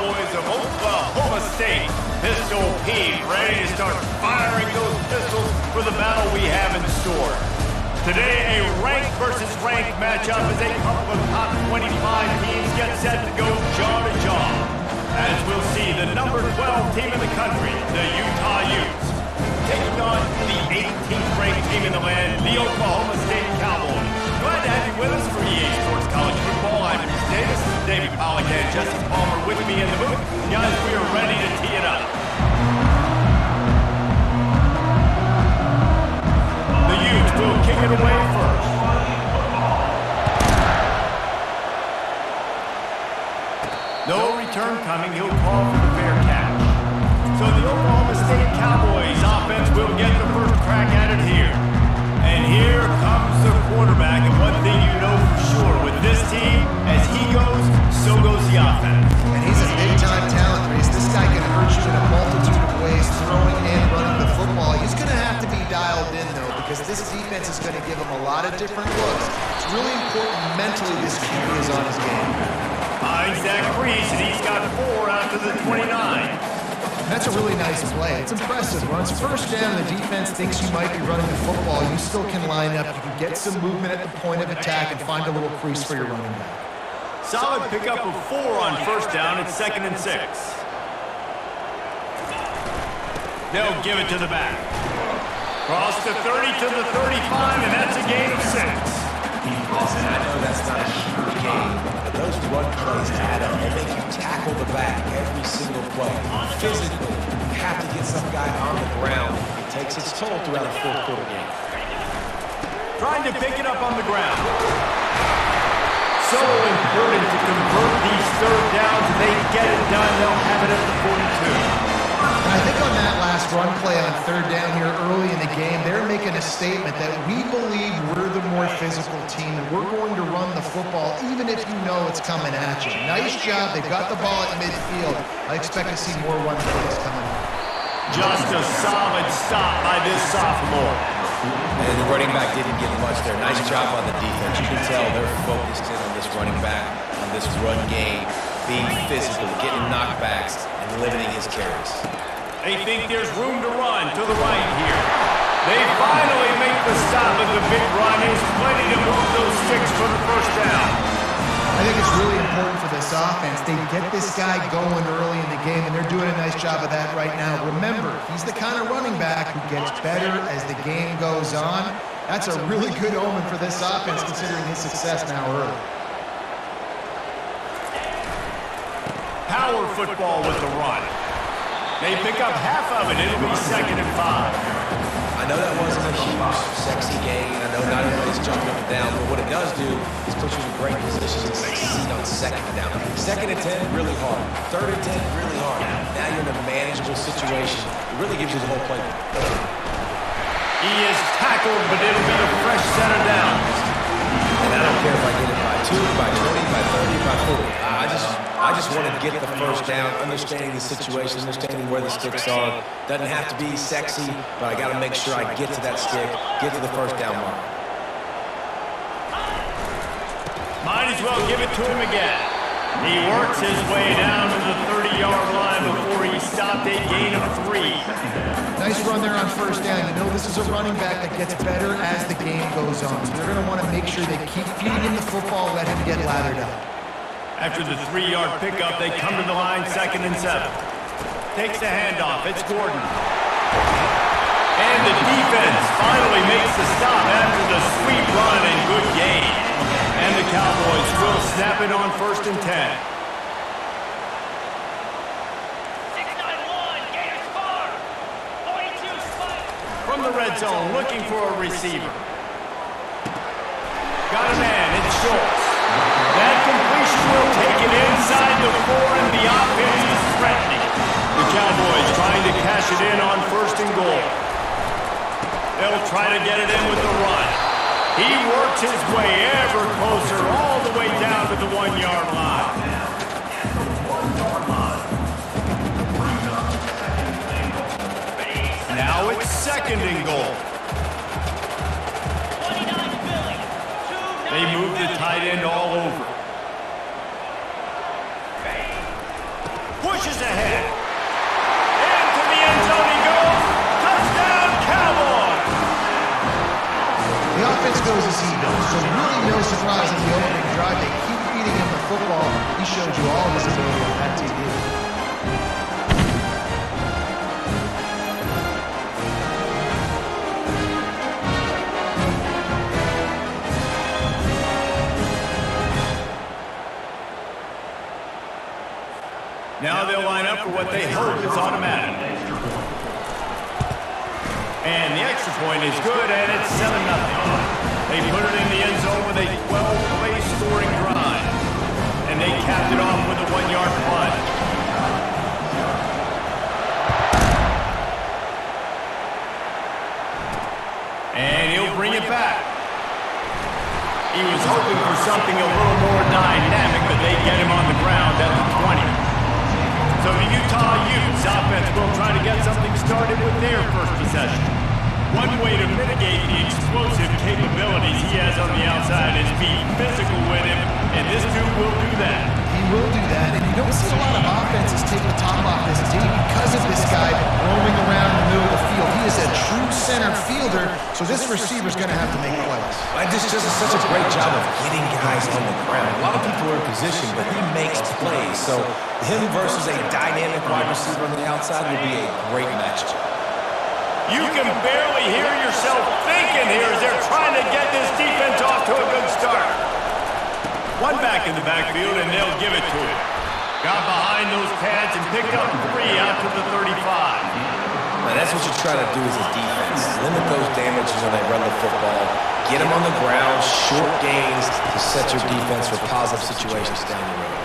Cowboys of Oklahoma State. Pistol Pete, ready to start firing those pistols for the battle we have in store. Today, a ranked versus ranked matchup as a couple of top 25 teams get set to go jaw to jaw. As we'll see, the number 12 team in the country, the Utah Utes, taking on the 18th ranked team in the land, the Oklahoma State Cowboys. Glad to have you with us for EA Sports College Football. I'm Reese Davis, David Pollack, and Jesse Palmer with me in the booth. Guys, we are ready to tee it up. The Utes will kick it away first. No return coming. He'll call for the fair catch. So the Oklahoma State Cowboys offense will get the first crack at it here. And here comes the quarterback. And one thing you know for sure, with this team, as he goes, so goes the offense. And he's a big-time talent, Reese. This guy can hurt you in a multitude of ways, throwing and running the football. He's going to have to be dialed in, though, because this defense is going to give him a lot of different looks. It's really important mentally this QB is on his game. Finds that crease, and he's got 4 out to the 29. That's a really nice play. It's impressive. Runs first down, the defense thinks you might be running the football. You still can line up. You can get some movement at the point of attack and find a little crease for your running back. Solid pickup of 4 on first down. It's 2nd and 6. They'll give it to the back. Cross the 30 to the 35, and that's a gain of 6. Listen, I know that's not a huge game, but those run plays add up. They make you tackle the back every single play. Physically, you have to get some guy on the ground. It takes its toll throughout a fourth-quarter game. Trying to pick it up on the ground. So important to convert these third downs. If they get it done, they'll have it at the 42. And I think on that last run play on third down here early in the game, they're making a statement that we believe we're the more physical team and we're going to run the football even if you know it's coming at you. Nice job. They've got the ball at midfield. I expect to see more run plays coming up. Just a solid stop by this sophomore. And the running back didn't get much there. Nice job on the defense. You can tell they're focused in on this running back, on this run game, being physical, getting knockbacks, and limiting his carries. They think there's room to run to the right here. They finally make the stop, but the big run is plenty to move those sticks for the first down. I think it's really important for this offense. They get this guy going early in the game, and they're doing a nice job of that right now. Remember, he's the kind of running back who gets better as the game goes on. That's a really good omen for this offense, considering his success now early. Power football with the run. They pick up half of it. It'll be 2nd and 5. I know that wasn't a huge, sexy gain. I know not everybody's jumping up and down, but what it does do is put you in great position to succeed on 2nd down. 2nd and 10, really hard. 3rd and 10, really hard. Now you're in a manageable situation. It really gives you the whole playbook. He is tackled, but it'll be a fresh set of downs. And I don't care if I get it by 2, by 20, by 30, by 40. I just want to get the first down, understanding the situation, understanding where the sticks are. Doesn't have to be sexy, but I got to make sure I get to that stick, get to the first down mark. Might as well give it to him again. He works his way down to the 30-yard line before he stopped a gain of 3. Nice run there on first down. You know this is a running back that gets better as the game goes on. So they're going to want to make sure they keep feeding him the football, let him get lathered up. After the 3-yard pickup, they come to the line 2nd and 7. Takes the handoff. It's Gordon. And the defense finally makes the stop after the sweet run and good gain. And the Cowboys will snap it on 1st and 10. From the red zone, looking for a receiver. Got a man, it's Schultz. That completion will take it inside the 4, and the offense is threatening. The Cowboys trying to cash it in on 1st and goal. They'll try to get it in with the run. He works his way ever closer all the way down to the 1-yard line. Now it's 2nd and goal. They move the tight end all over. pushes ahead. Into the end zone he goes. Touchdown, Cowboys! The offense goes as he goes, so really no surprise in the opening drive. They keep feeding him the football. He showed you all his ability on that TV. Now they'll line up for what they hope is automatic. And the extra point is good, and it's 7-0. They put it in the end zone with a 12-play scoring drive. And they capped it off with a 1-yard punt. And he'll bring it back. He was hoping for something a little more dynamic, but they get him on the ground at the 20. So the Utah Utes offense will try to get something started with their first possession. One way to mitigate the explosive capabilities he has on the outside is be physical with him, and this dude will do that. He will do that, and you don't see a lot of offenses take the top off this team because of this guy roaming around in the middle of the field. He is a true center fielder, so this receiver's going to have to make plays. And this just is such a great job of getting guys on the ground. A lot of people are in position, but he makes plays. So him versus a dynamic wide receiver on the outside will be a great matchup. You can barely hear yourself thinking here as they're trying to get this defense off to a good start. One back in the backfield, and they'll give it to him. Got behind those pads and picked up 3 out to the 35. Now that's what you try to do as a defense. Limit those damages when they run the football. Get them on the ground, short gains to set your defense for positive situations down the road.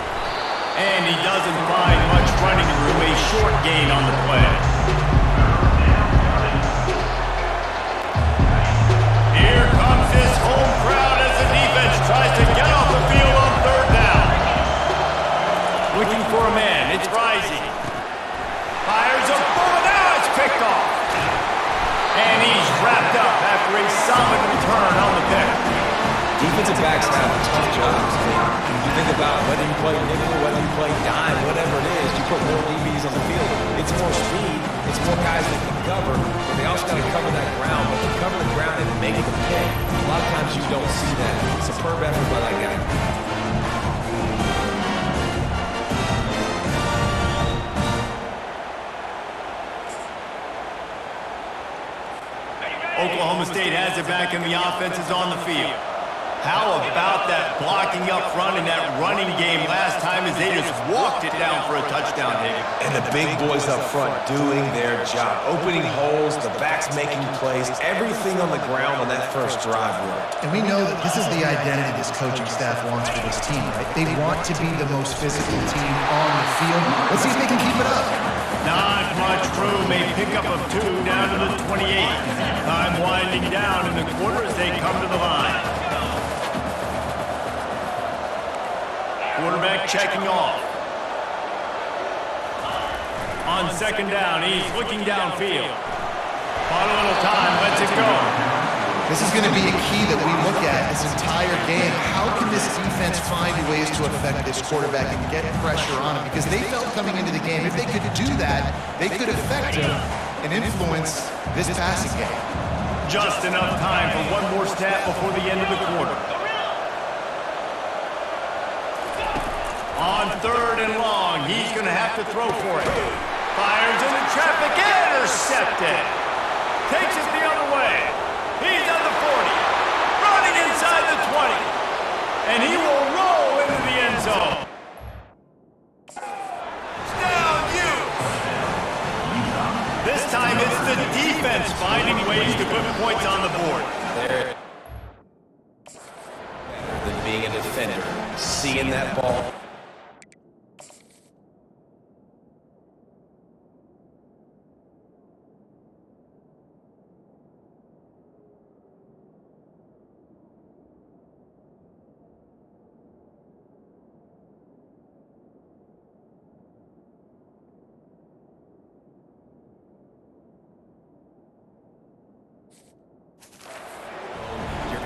And he doesn't find much running room, a short gain on the play. Here comes this home crowd as the defense tries to get off the field on 3rd down. Looking for a man, it's Rising. Fires a bullet, now it's picked off. And he's wrapped up after a solid return on the pick. Defensive backs have tough jobs. I mean, you think about whether you play nickel, whether you play dime, whatever it is, you put more DBs on the field. It's more speed, it's more guys that can cover, but they also got to cover that ground. But to cover the ground and make the pick, a lot of times you don't see that. Superb effort by that guy. Oklahoma State has it back and the offense is on the field. How about that blocking up front and that running game last time as they just walked it down for a touchdown, David? And the big boys up front doing their job. Opening holes, the backs making plays, everything on the ground on that first drive worked. And we know that this is the identity this coaching staff wants for this team, right? They want to be the most physical team on the field. Let's see if they can keep it up. Not much room, a pickup of 2 down to the 28. Time winding down in the quarter as they come to the line. Quarterback checking off. On 2nd down, he's looking downfield. Bought a little time, lets it go. This is going to be a key that we look at this entire game. How can this defense find ways to affect this quarterback and get pressure on him? Because they felt coming into the game, if they could do that, they could affect him and influence this passing game. Just enough time for one more stat before the end of the quarter. On 3rd and long, he's going to have to throw for it. Fires into traffic, intercepted. Takes it the other way. He's at the 40, running inside the 20, and he will roll into the end zone. Down Utes. This time it's the defense finding ways to put points on the board. There. Better than being a defender, seeing that ball.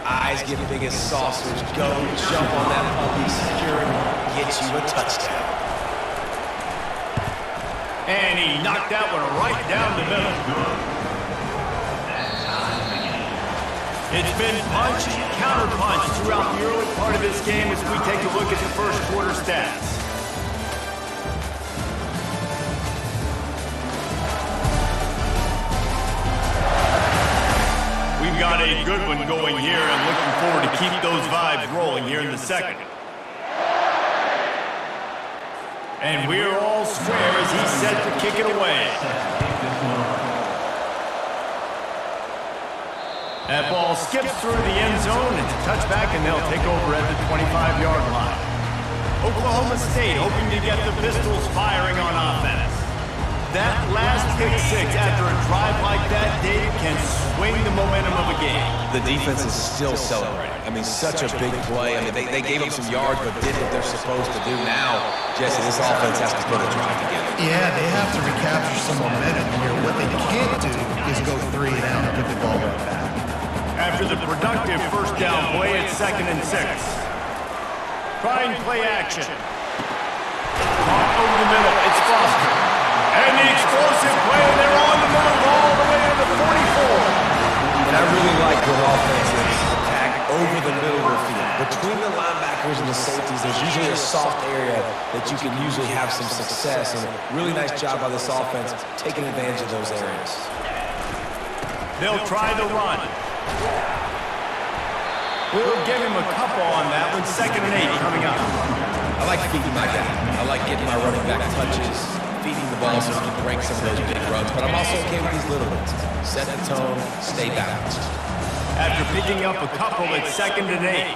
Eyes get big as saucers. Go, jump on that puppy, secure him, get you a touchdown. And he knocked that one right down the middle. It's been punch, counter-punch throughout the early part of this game as we take a look at the first quarter stats. We've got a good one going here and looking forward to keep those vibes rolling here in the second. And we're all square as he's set to kick it away. That ball skips through the end zone. It's a touchback, and they'll take over at the 25-yard line. Oklahoma State hoping to get the Pistols firing on offense. That last pick six after a drive like that, Dave, can swing the momentum of a game. The defense is still celebrating. I mean, such a big play. I mean, they gave up some yards, but did what they're supposed to do. Now, Jesse, this offense has to put a drive together. Yeah, they have to recapture some momentum here. What they can't do is go 3 and out and give the ball right back. After the productive first down play, it's 2nd and 6. Trying play action. Caught over the middle, it's Foster. And the explosive play, they're on the move all the way to the 44. And I really like when offenses attack over the middle of the field. Between the linebackers and the safeties, there's usually a soft area that you can usually have some success. And a really nice job by this offense taking advantage of those areas. They'll try the run. We'll give him a couple on that one. 2nd and 8 coming up. I like feeding my guy. I like getting my running back touches, feeding the ball so he can break some of those big runs. But I'm also okay with these little ones. Set the tone, stay balanced. After picking up a couple, it's 2nd and 8.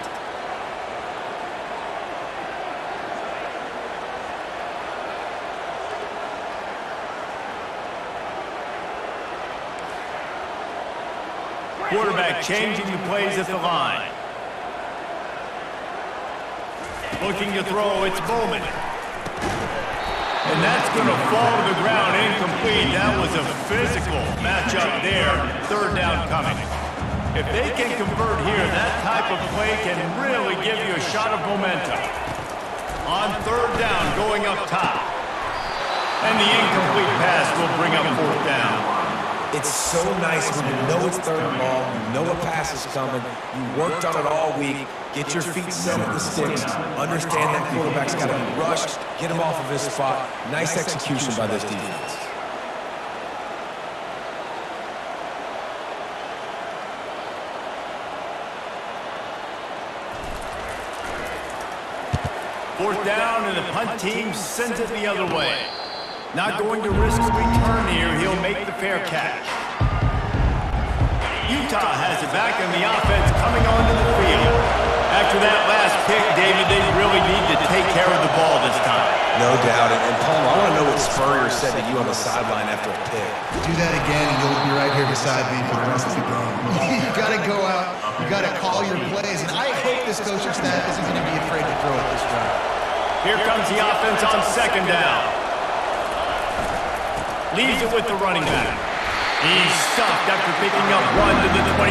Quarterback changing the plays at the line. Looking to throw, it's Bowman. And that's going to fall to the ground incomplete. That was a physical matchup there. 3rd down coming. If they can convert here, that type of play can really give you a shot of momentum. On 3rd down, going up top. And the incomplete pass will bring up 4th down. It's so nice when you know it's 3rd and long, you know a pass is coming, you worked on it all week, get your feet set at the sticks, understand that quarterback's got to be rushed, get him off of his spot. Nice execution by this defense. Fourth down, and the punt team sends it the other way. Not going to risk a return here. He'll make the fair catch. Utah has it back, and the offense coming onto the field. After that last pick, David, they really need to take care of the ball this time. No doubt. And Paul, I want to know what Spurrier said to you on the sideline after a pick. Do that again, and you'll be right here beside me for the rest of the game. You got to go out. You got to call your plays. And I hope this coaching staff isn't going to be afraid to throw at this drive. Here comes the offense on 2nd down. Leaves it with the running back. He's stuffed after picking up 1 to the 23.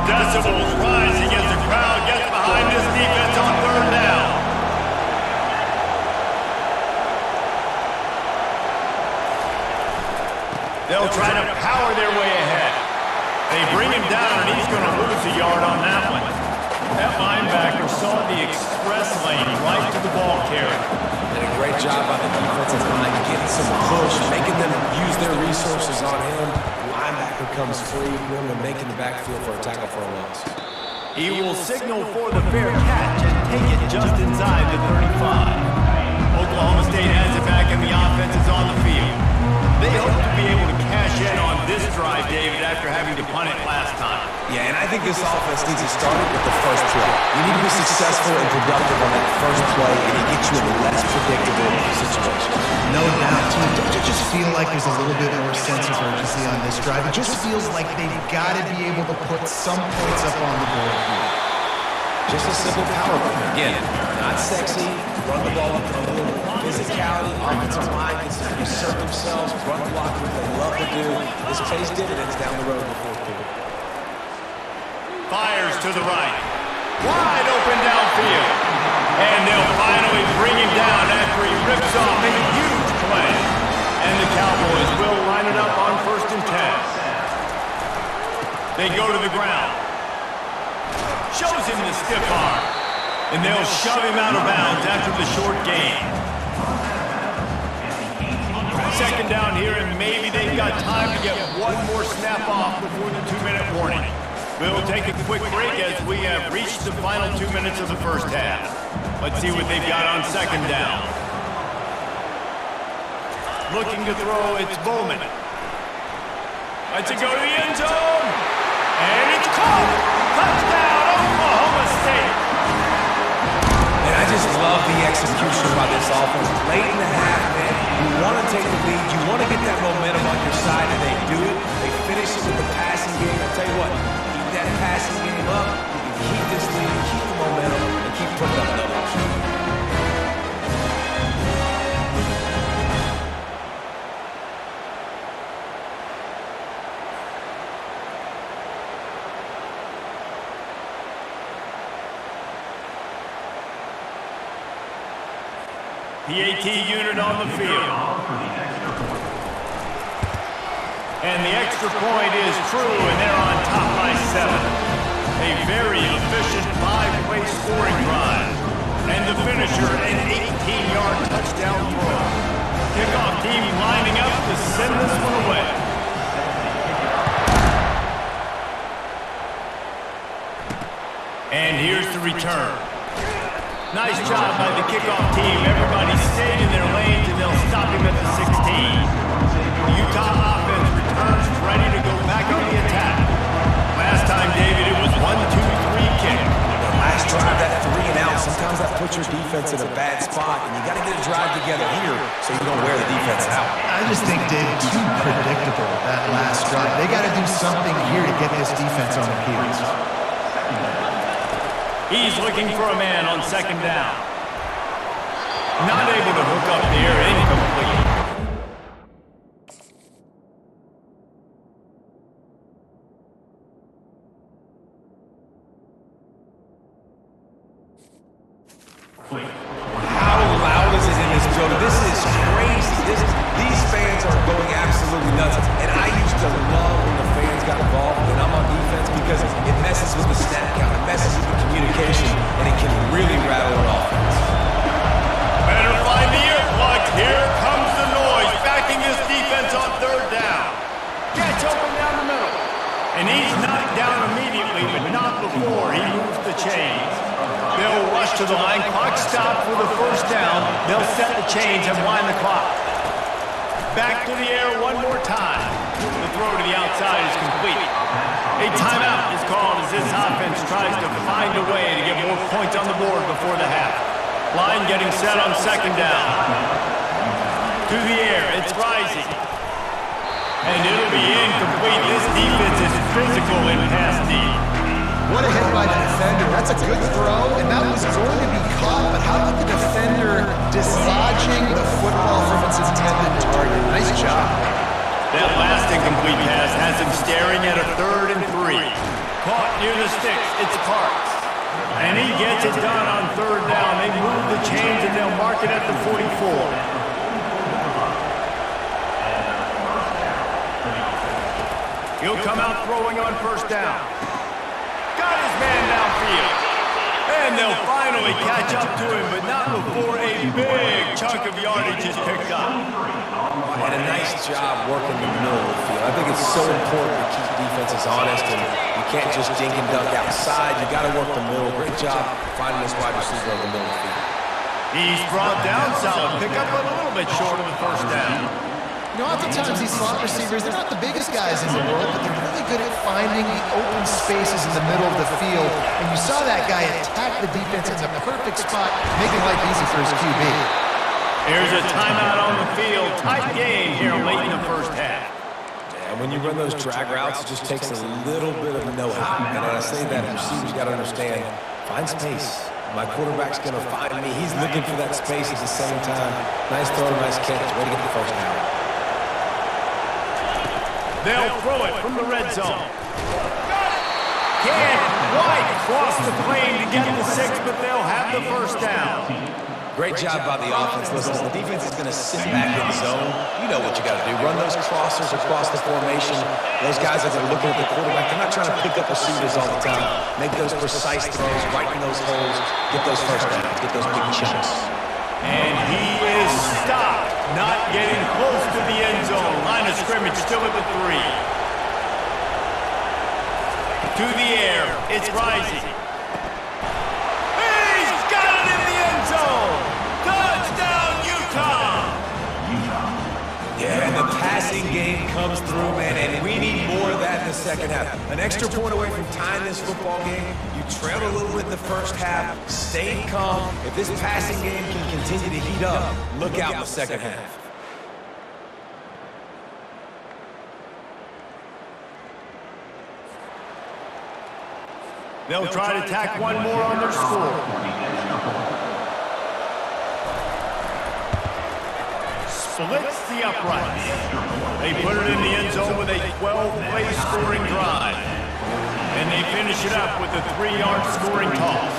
Decibels rising as the crowd gets behind this defense on 3rd down. They'll try to power their way ahead. They bring him down, and he's going to lose a yard on that one. That linebacker saw the express lane right to the ball carrier. Did a great job by the defensive line, getting some push, making them use their resources on him. The linebacker comes free, willing to make in the backfield for a tackle for a loss. He will signal for the fair catch and take it just inside the 35. Oklahoma State has it back, and the offense is on the field. They hope to be able to cash in on this drive, David, after having to punt it last time. Yeah, and I think this offense needs to start with the first play. You need to be successful and productive on that first play, and it gets you in a less predictable situation. No doubt, too. Don't you just feel like there's a little bit more sense of urgency on this drive? It just feels like they've got to be able to put some points up on the board here. Just a simple power play. Again, not sexy, run the ball with a little physicality, offensive line gets to assert themselves, run block, what they love to do. This pays dividends down the road in the 4th quarter. Fires to the right. Wide open downfield. And they'll finally bring him down after he rips off a huge play. And the Cowboys will line it up on 1st and 10. They go to the ground. Shows him the stiff arm. And they'll shove him out of bounds after the short gain. 2nd down here, and maybe they've got time to get one more snap off before the 2-minute warning. We'll take a quick break as we have reached the final 2 minutes of the first half. Let's see what they've got on 2nd down. Looking to throw, it's Bowman. Let's it go to the end zone. And it's caught. Touchdown, Oklahoma State. And I just love the execution by this offense. Late in the half, man, you want to take the lead. You want to get that momentum on your side, and they do it. They finish it with the passing game. I'll tell you what, keep that passing game up. You can keep this lead, keep the momentum, and keep putting up numbers. PAT unit on the field. And the extra point is true, and they're on top by 7. A very efficient 5-way scoring drive. And the finisher, an 18-yard touchdown throw. Kickoff team lining up to send this one away. And here's the return. Nice job by the kickoff team. Everybody stayed in their lanes, and they'll stop him at the 16. The Utah offense returns ready to go back on the attack. Last time, David, it was 1-2-3 kick. Last drive, that 3 and out, sometimes that puts your defense in a bad spot, and you got to get a drive together here so you don't wear the defense out. I just think, Dave, too predictable, that last drive. They got to do something here to get this defense on the heels. He's looking for a man on 2nd down. Not able to hook up there, incomplete. How loud is it in this building? This is crazy. These fans are going absolutely nuts. And I used to love when the fans got involved when I'm on defense because it messes with the snap count, it messes with the communication, and it can really rattle an offense. Better find the earplugs. Here comes the noise, backing his defense on 3rd down. Gets open down the middle. And he's knocked down immediately, but not before he moves the chains. They'll rush to the line. Clock stopped for the 1st down. They'll set the chains and wind the clock. Back to the air one more time. The throw to the outside is complete. A timeout is called as this offense tries to find a way to get more points on the board before the half. Line getting set on 2nd down. To the air, it's rising. And it'll be incomplete. This defense is physical in pass deep. What a hit by the defender. That's a good throw, and that was going to be caught, but how about the defender dislodging the football from its intended target? Nice job. That last incomplete pass has him staring at a 3rd and 3. Caught near the sticks. It's Parks. And he gets it done on 3rd down. They move the chains, and they'll mark it at the 44. He'll come out throwing on 1st down. Got his man downfield. And they'll finally catch up to him, but not before a big chunk of yardage is picked up. And a nice job working the middle of the field. I think it's so important to keep defenses honest, and you can't just dink and dunk outside. You got to work the middle. Great job finding this wide receiver in the middle of the field. He's brought down solid pickup, but a little bit short of the 1st down. You know, oftentimes these slot receivers, they're not the biggest guys in the world, but they're really good at finding the open spaces in the middle of the field. And you saw that guy attack the defense in the perfect spot, making life easy for his QB. Here's a timeout on the field. Tight game here late in the 1st half. And when you run those drag routes, it just takes a little bit of know-how. And when I say that, receivers got to understand, find space. My quarterback's going to find me. He's looking for that space at the same time. Nice throw, nice catch. Way to get the 1st down. They'll throw it from the red zone. Can't quite cross the plane to get the 6, but they'll have the first down. Great job by the offense. Listen, the defense is going to sit back in zone. You know what you got to do. Run those crossers across the formation. Those guys are going to look at the quarterback. They're not trying to pick up receivers all the time. Make those precise throws, right in those holes, get those first downs, get those big chunks. And he is stopped, not getting close to the end zone. Line of scrimmage still at the 3. To the air, it's rising. He's got it in the end zone! Touchdown, Utah! Yeah, and the passing game comes through, man, and we need more of that in the second half. An extra point away from tying this football game. You trailed a little bit in the first half, stayed calm. If this passing game can continue to heat up, look out in the second half. They'll try to tack one more on their score. Splits the uprights. They put it in the end zone with a 12-play scoring drive. And they finish it up with a 3-yard scoring toss.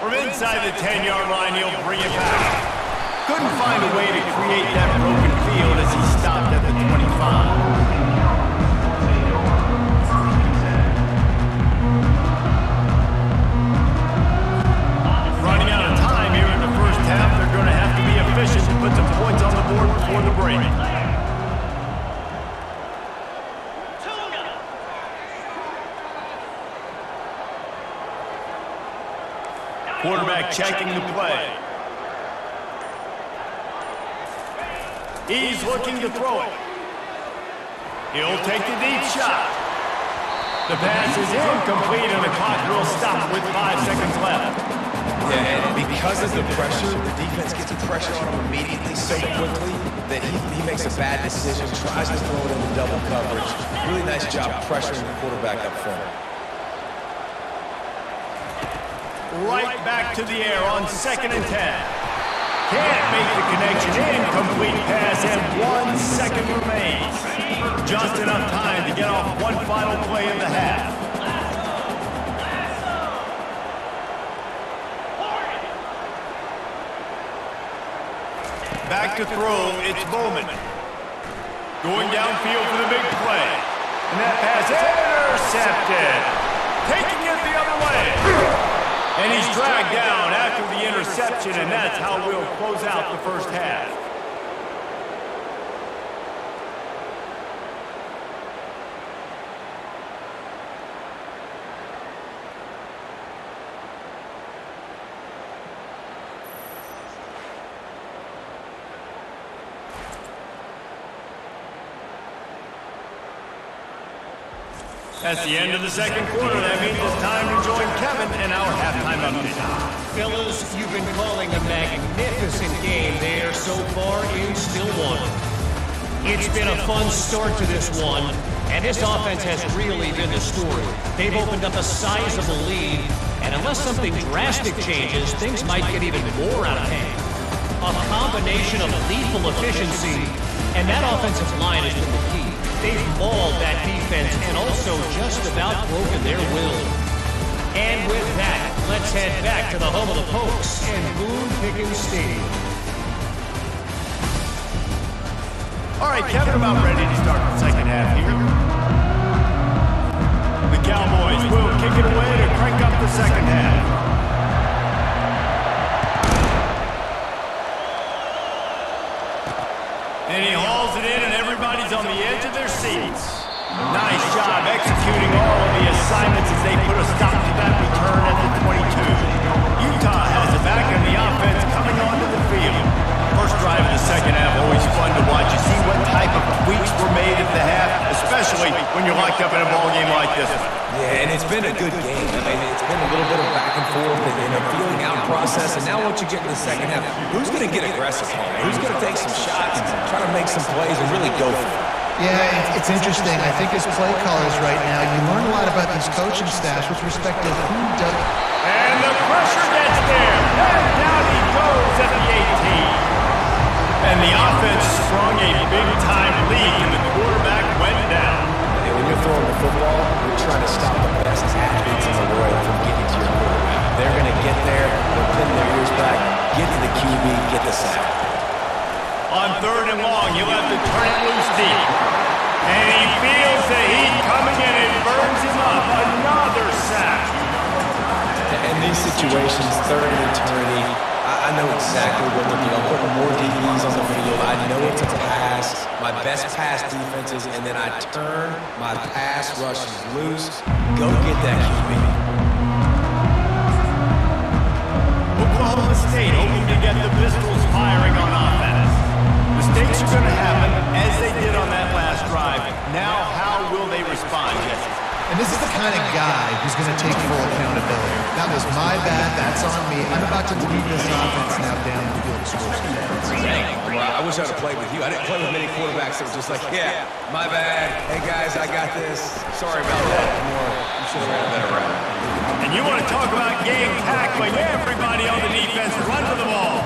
From inside the 10-yard line, he'll bring it back. Couldn't find a way to create that broken field as he stopped at the 25. Running out of time here in the first half, they're going to have to be efficient to put some points on the board before the break. Quarterback checking the play. He's looking to throw it. He'll take the deep shot. The pass is incomplete and the clock will stop with 5 seconds left. Yeah, and because of the pressure, the defense gets pressure on him immediately so quickly that he makes a bad decision, tries to throw it into double coverage. Really nice job pressuring the quarterback up front. Right back to the air on 2nd and 10. Can't make the connection. Incomplete pass and 1 second remains. Just enough time to get off one final play of the half. Back to throw, it's Bowman. Going downfield for the big play. And that pass intercepted. Taking it the other way. And he's dragged down after the interception, and that's how we'll close out the first half. That's the end of the second quarter. That means it's time to join Kevin in our halftime update. Fellas, you've been calling a magnificent game there so far in Stillwater. It's been a fun start to this one, and this offense has really been the story. They've opened up a sizable lead, and unless something drastic changes, things might get even more out of hand. A combination of lethal efficiency, and that offensive line has been the key. They've mauled that defense and also just about broken their will. And with that, let's head back to the home of the Pokes and Boone Pickens Stadium. All right, Kevin, about ready to start the second half here. The Cowboys will kick it away to crank up the second half. And he hauls it in, and everybody's on the edge of their seats. Nice job executing all of the assignments as they put a stop to that return at the 22. Utah has it back, and the offense coming onto the field. First drive of the second half, always fun to watch. You see what type of tweaks were made at the half, especially when you're locked up in a ball game like this one. Yeah, and it's been a good game. I mean, it's been a little bit of back and forth and a feeling out process. And now once you get in the second half, who's going to get aggressive on it? Who's going to take some shots, try to make some plays, and really go for it? Yeah, it's interesting. I think as play callers right now, you learn a lot about these coaching staffs with respect to who does. And the pressure gets there. And down he goes at the 18. And the offense sprung a big-time lead, and the quarterback went down. And when you're get to the QB, get the sack. On 3rd and long, he'll have to turn it loose deep. And he feels the heat coming in. It burns him up. Another sack. In these situations, 3rd and eternity, I know exactly what to do. I'm putting more DBs on the field. I know it's a pass, my best pass defenses, and then I turn my pass rushes loose. Go get that QB. Oklahoma State hoping to get the Pistols firing on offense. Mistakes are going to happen, as they did on that last drive. Now, how will they respond, Jesse? And this is the kind of guy who's going to take full accountability. That was my bad. That's on me. I'm about to lead this offense now down the field to score some points. I wish I'd have played with you. I didn't play with many quarterbacks that were just like, yeah, my bad. Hey, guys, I got this. Sorry about that. You should have ran a better route. And you want to talk about game tackling? Everybody on the defense run to the ball.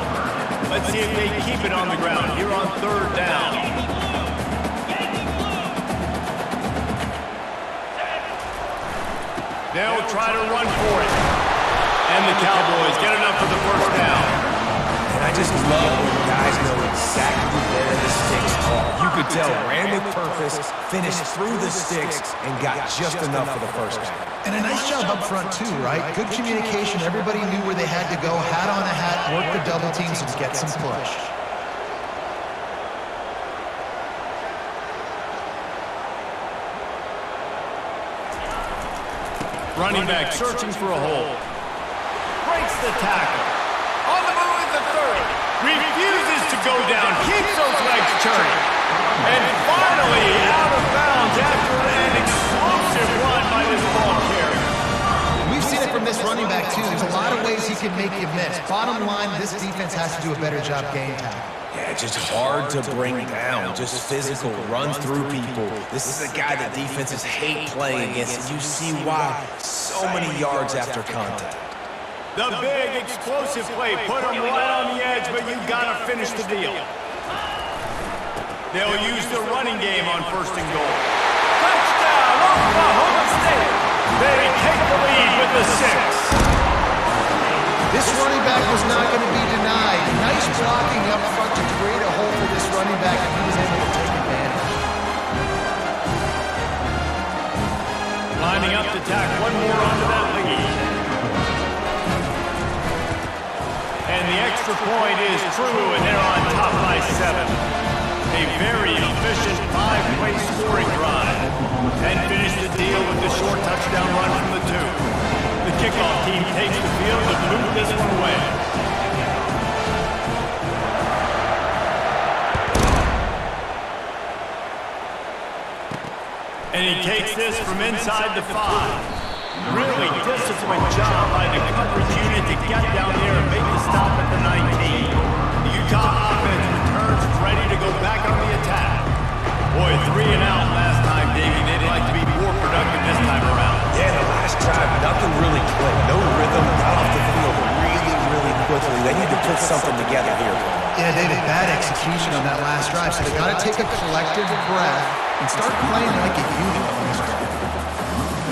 Let's see if they keep it on the ground here on 3rd down. They'll try to run for it. And the Cowboys get enough for the 1st down. And I just love when guys know exactly where the sticks are. You could tell, ran with purpose, finished through the sticks, and got just enough for the 1st down. And a nice job up front, too, right? Good communication. Everybody knew where they had to go. Hat on a hat, work the double teams, and get some push. Running back searching for a hole. Breaks the tackle. On the move at the 30. Refuses to go down. Keeps those legs turning. And finally out of bounds after an explosive run by this ball carrier. We've seen it from this running back, too. There's a lot of ways he can make you miss. Bottom line, this defense has to do a better job game tackling. Yeah, just hard to bring down, just physical, run through people. This is a guy that defenses hate playing against, and you see why. So many yards after contact. The big explosive play put him right on the edge, but you gotta finish the deal. They'll use the running game on 1st and goal. Touchdown, Oklahoma State! They take the lead with the 6. This running back was not going to be denied. Nice blocking up front to create a hole for this running back, and he was able to take advantage. Lining up to tack one more onto that lead. And the extra point is true, and they're on top by 7. A very efficient 5-play scoring drive. And finish the deal with the short touchdown run from the 2. The kickoff team takes the field to move this one away. And he takes this from inside the 5. Really disciplined job by the coverage unit to get down there and make the stop at the 19. The Utah offense returns ready to go back on the attack. Boy, 3 and out last time, Davey. They'd like to be more productive this time around. Yeah, the last drive, nothing really clicked. No rhythm, got off the field really quickly. They need to put something together here. Yeah, David, bad execution on that last drive, so they got to take a collective breath and start playing like a unit on this drive.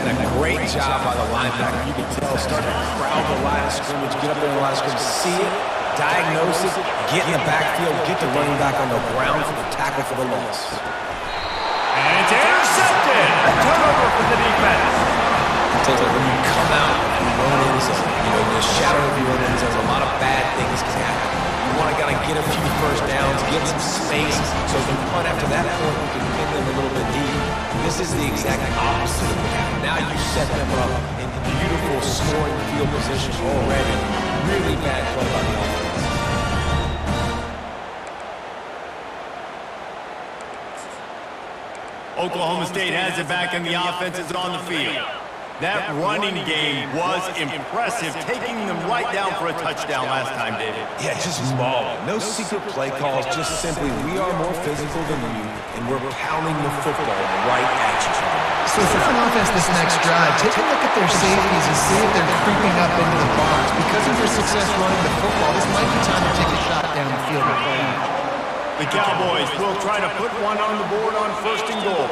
And a great job by the linebacker. You can tell, starting to crowd the line of scrimmage, get up there in the line of scrimmage, see it, diagnose it, get in the backfield, get the running back on the ground for the tackle for the loss. And it's intercepted. A turnover for the defense. So when you come out and you run in zone, in the shadow of your own end zone, a lot of bad things can happen. You want to get a few 1st downs, get some space, so if you punt after that point, you can pin them a little bit deep. This is the exact opposite of what happened. Now you set them up in beautiful scoring field position already. Really bad play by the offense. Oklahoma State has it back and the offense is on the field. That running game was impressive, taking them right down for a touchdown last time, David. Yeah, just mauling. No secret play calls, just simply we are more physical than you, and we're pounding the football right at you. So for an offense this next drive, take a look at their safeties and see if they're creeping up into the box. Because of their success running the football, this might be time to take a shot down the field and play action. The Cowboys will try to put one on the board on 1st and goal.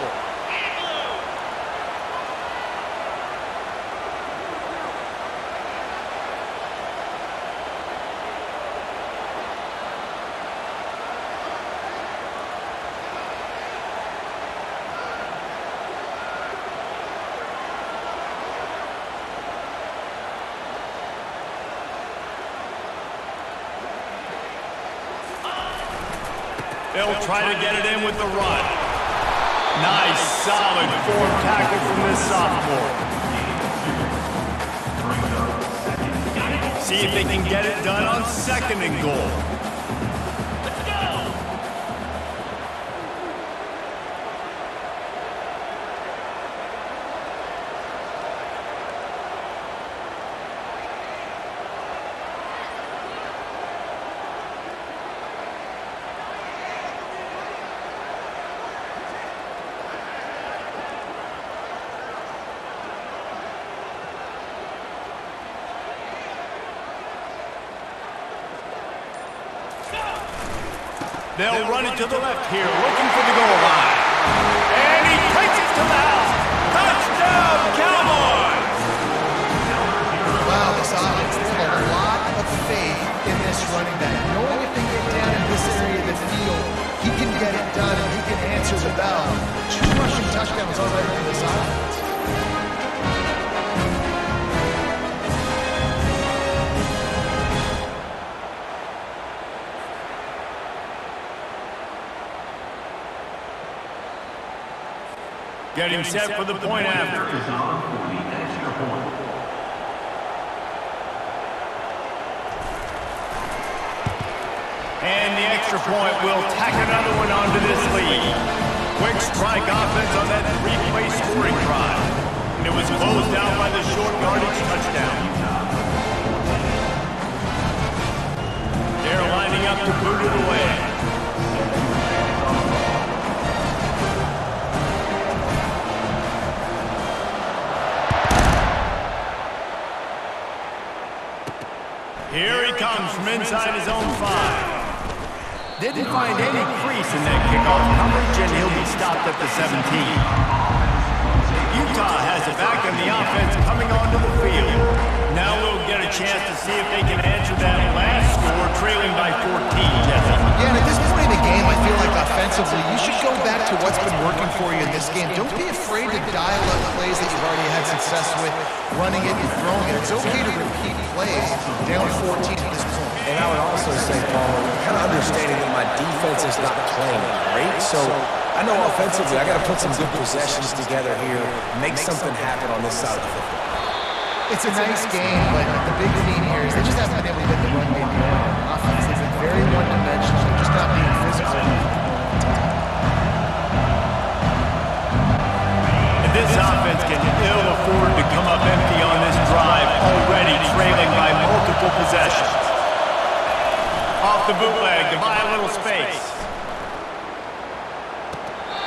They'll try to get it in with the run. Nice, solid form tackle from this sophomore. See if they can get it done on 2nd and goal. They'll run it to the left here, looking for the goal line. And he takes it to the house. Touchdown, Cowboys! Wow, this offense, they have a lot of faith in this running back. Knowing if they get down in this area of the field, he can get it done and he can answer the bell. 2 rushing touchdowns already for this offense. Getting set for the point after. And the extra point will tack another one onto this lead. Quick strike offense on that 3-play scoring drive. And it was closed out by the short yardage touchdown. They're lining up to boot it away. Here he comes from inside his own 5. Didn't find any crease in that kickoff coverage, and he'll be stopped at the 17. Utah has it back in the offense coming onto the field. Now we'll get a chance to see if they can answer that last score, trailing by 14, Jesse. Yeah, and at this point in the game, I feel like offensively, you should go back to what's been working for you in this game. Don't be afraid to dial up plays that you've already had success with, running it and throwing it. It's okay to repeat plays down 14 at this point. And I would also say, Paul, kind of understanding that my defense is not playing great, so I know offensively I got to put some good possessions together here, make something happen on this side of the football. It's a nice game, but the big theme here is they just haven't been able to get the run game going. Offense has been very one-dimensional, they're just not being physical. And this offense can ill afford to come up empty on this drive, already trailing by multiple possessions. Off the bootleg to buy a little space.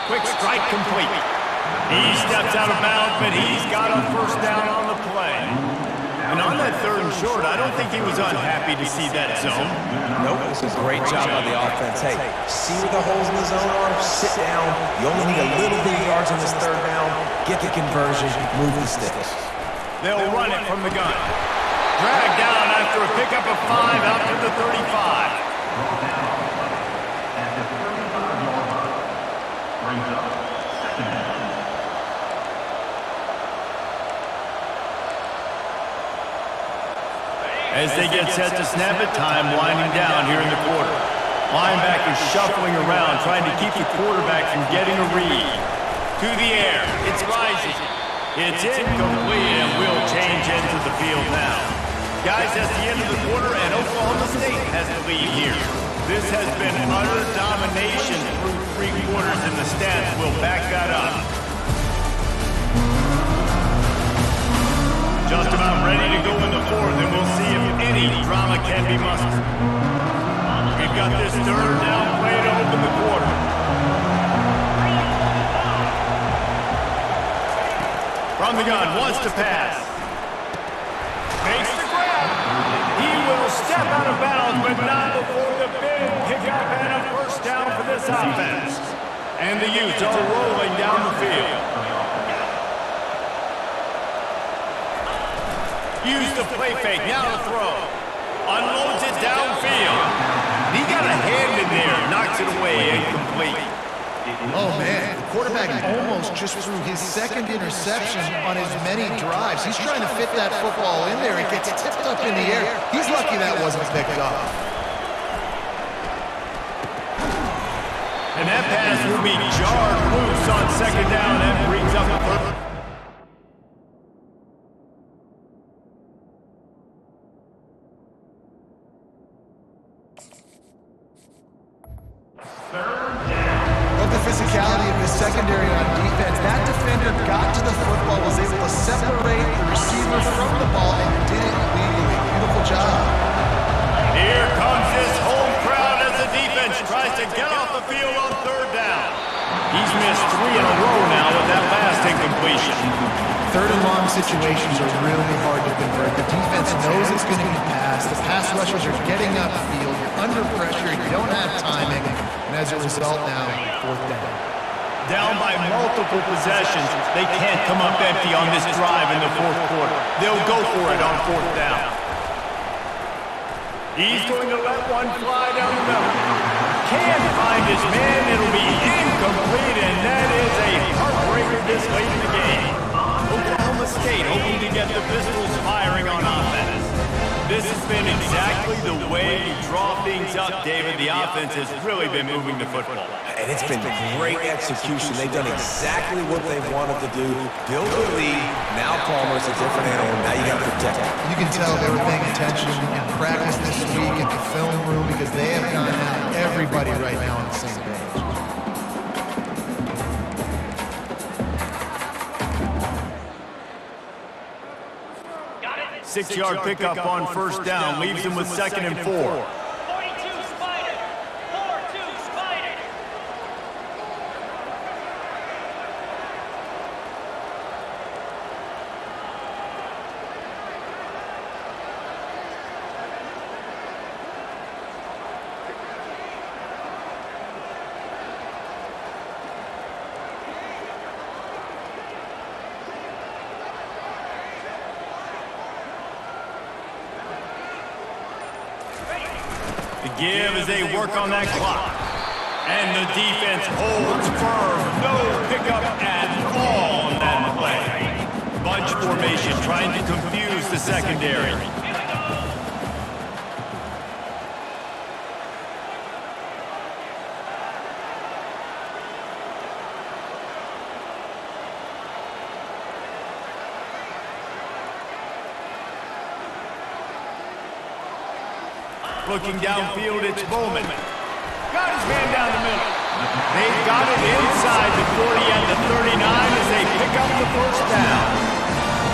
Quick strike complete. He steps out of bounds, but he's got a first down on the play. And on that 3rd and short, I don't think he was unhappy to see that zone. Nope, it's a great job by the offense. Hey, see where the holes in the zone are, sit down. You only need a little bit of yards on this 3rd down. Get the conversion, move the sticks. They'll run it from the gun. Dragged down after a pickup of 5 out to the 35. As they get set to snap it, time winding down here in the quarter. Linebackers shuffling around, trying to keep the quarterback from getting a read. To the air, it's rising. It's incomplete, and will change into the field now. Guys, that's the end of the quarter, and Oklahoma State has the lead here. This has been utter domination through 3 quarters, and the stats will back that up. Just about ready to go in the 4th, and we'll see if any drama can be mustered. We've got this 3rd down play to open the quarter. From the gun, wants to pass. Makes the grab. He will step out of bounds, but not before the big pickup and a first down for this offense. And the Utes are rolling down the field. Use the play fake, now to throw. Unloads it downfield. He got a hand in there, knocks it away, incomplete. Oh, man, the quarterback almost just threw his 2nd interception on as many drives. He's trying to fit that football in there. It gets tipped up in the air. He's lucky that wasn't picked up. And that pass will be jarred loose on second down and brings up the first. Love the physicality of the secondary on defense. That defender got to the football, was able to separate the receiver from the ball, and did it legally. Beautiful job. Here comes this home crowd as the defense tries to get off the field on third down. He's missed 3 in a row now with that last incompletion. Third and long situations are really hard to convert. The defense knows it's going to be passed. The pass rushers are getting upfield. You're under pressure. You don't have timing. And as a result now, fourth down. Down by multiple possessions, they can't come up empty on this drive in the fourth quarter. They'll go for it on fourth down. He's going to let one fly down the middle. Can't find his man. It'll be incomplete, and that is a heartbreaker this late in the game. Oklahoma State hoping to get the Pistols firing on offense. This has been exactly the way to draw things up, David. The offense has really been moving the football. And it's been great execution. They've done exactly what they've wanted to do. Build a lead. Now Palmer's a different animal. Now you got to protect him. You can tell they were paying attention in practice this week at the film room because they have gone out everybody right now on the same page. 6-yard pickup on first down leaves him with 2nd and 4. 42 Spider. 4-2 Spider. The give as they work on that clock. And the defense holds firm. No pickup at all on that play. Bunch formation trying to confuse the secondary. Looking downfield, it's Bowman. Got his man down the middle. They've got it inside the 40 and the 39 as they pick up the first down.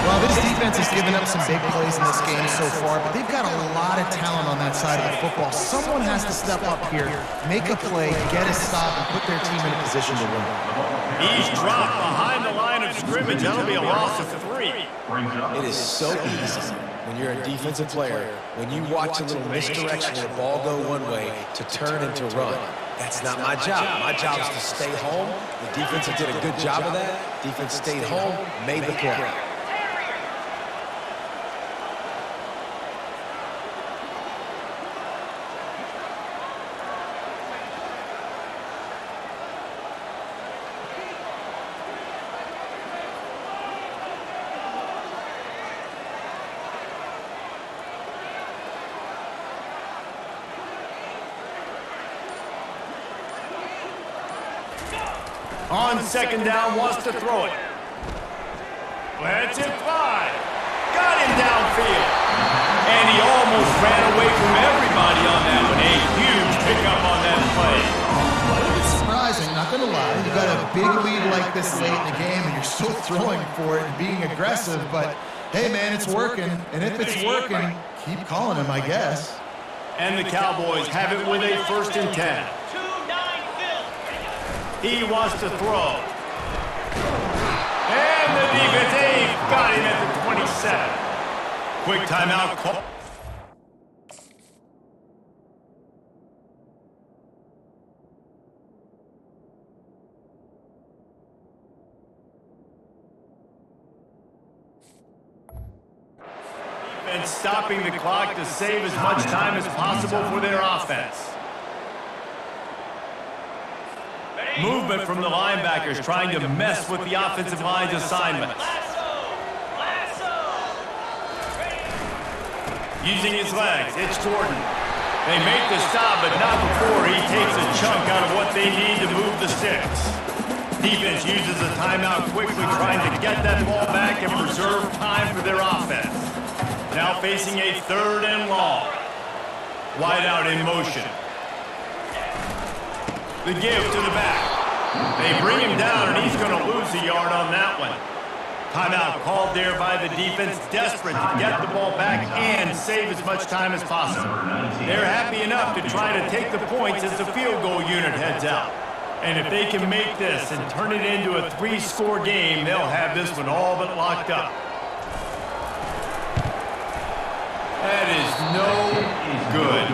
Well, this defense has given up some big plays in this game so far, but they've got a lot of talent on that side of the football. Someone has to step up here, make a play, get a stop, and put their team in a position to win. He's dropped behind the line of scrimmage. That'll be a loss of 3. It is so easy when you're a defensive player, when you watch a little misdirection and the ball go one way, to turn and to run. That's not my job. My job is to stay home. The defense did a good job of that. Defense stayed home, made the play. On second down, wants to throw it. Lets it fly. Got him downfield. And he almost ran away from everybody on that one. A huge pickup on that play. It's surprising, not going to lie. You got a big lead like this late in the game, and you're still throwing for it and being aggressive. But, hey, man, it's working. And if it's working, keep calling him, I guess. And the Cowboys have it with a 1st and 10. He wants to throw. And the defense got him at the 27. Quick timeout call. Defense stopping the clock to save as much time as possible for their offense. Movement from the linebackers trying to mess with the offensive line's assignments. Using his legs, it's Jordan. They make the stop, but not before he takes a chunk out of what they need to move the sticks. Defense uses a timeout quickly, trying to get that ball back and preserve time for their offense. Now facing a 3rd and long. Wide out in motion. The give to the back. They bring him down, and he's going to lose a yard on that one. Timeout called there by the defense, desperate to get the ball back and save as much time as possible. They're happy enough to try to take the points as the field goal unit heads out. And if they can make this and turn it into a 3-score game, they'll have this one all but locked up. That is no good.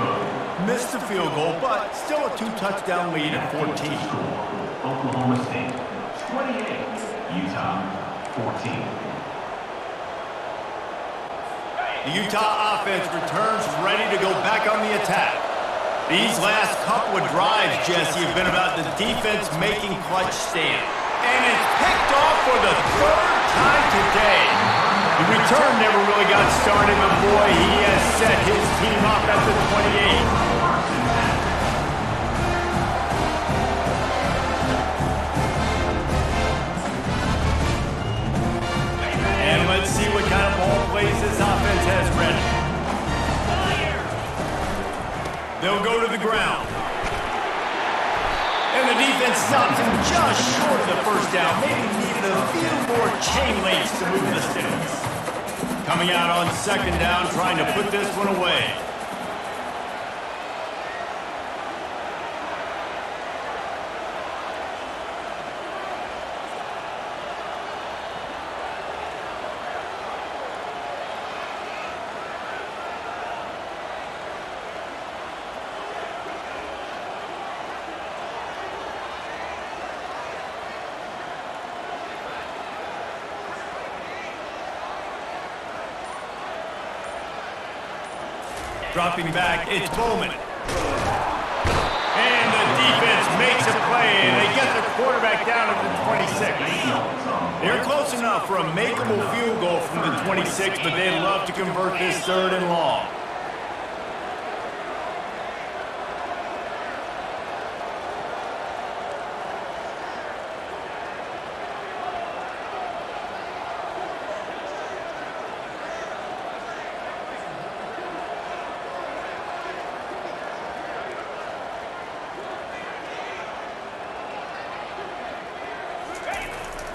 Missed the field goal, but still a 2-touchdown lead at 14. Oklahoma State, 28. Utah, 14. The Utah offense returns ready to go back on the attack. These last couple of drives, Jesse, have been about the defense making clutch stand. And it's picked off for the 3rd time today. The return never really got started, but boy, he has set his team up at the 28. And let's see what kind of ball plays this offense has ready. They'll go to the ground. And the defense stops him just short of the first down. Maybe needed a few more chain links to move the sticks. Coming out on 2nd down, trying to put this one away. Dropping back, it's Bowman. And the defense makes a play, and they get the quarterback down at the 26. They're close enough for a makeable field goal from the 26, but they'd love to convert this 3rd and long.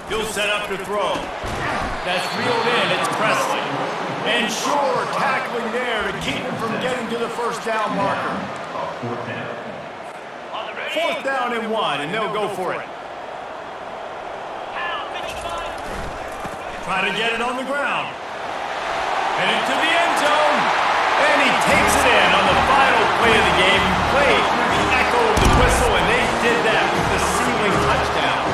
He'll set up to throw. That's reeled in, it's Presley. And Shore tackling there to keep him from getting to the first down marker. 4th down and 1, and they'll go for it. Trying to get it on the ground. And into the end zone. And he takes it in on the final play of the game. He played through the echo of the whistle, and they did that with the ceiling touchdown.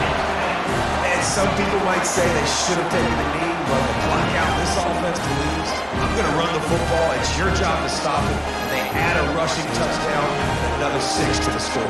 Some people might say they should have taken the knee, but the clock out this offense believes, I'm going to run the football. It's your job to stop it. And they add a rushing touchdown and another 6 to the score.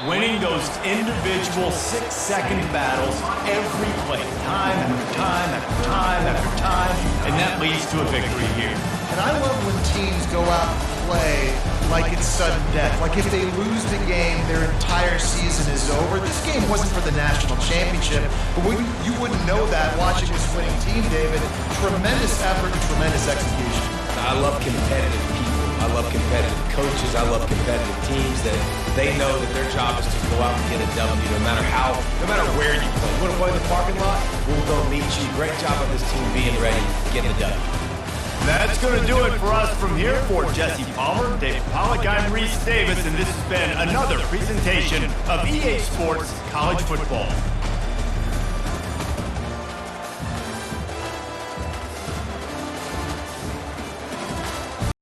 Winning those individual 6-second battles every play, time after time after time after time, and that leads to a victory here. And I love when teams go out and play like it's sudden death. Like if they lose the game, their entire season is over. This game wasn't for the national championship, but you wouldn't know that watching this winning team, David. Tremendous effort and tremendous execution. I love competitive people. I love competitive coaches. I love competitive teams that they know that their job is to go out and get a W no matter where you play. You want to play in the parking lot? We'll go meet you. Great job of this team being ready, getting a W. That's going to do it for us from here. For Jesse Palmer, Dave Pollock, I'm Reese Davis, and this has been another presentation of EA Sports College Football.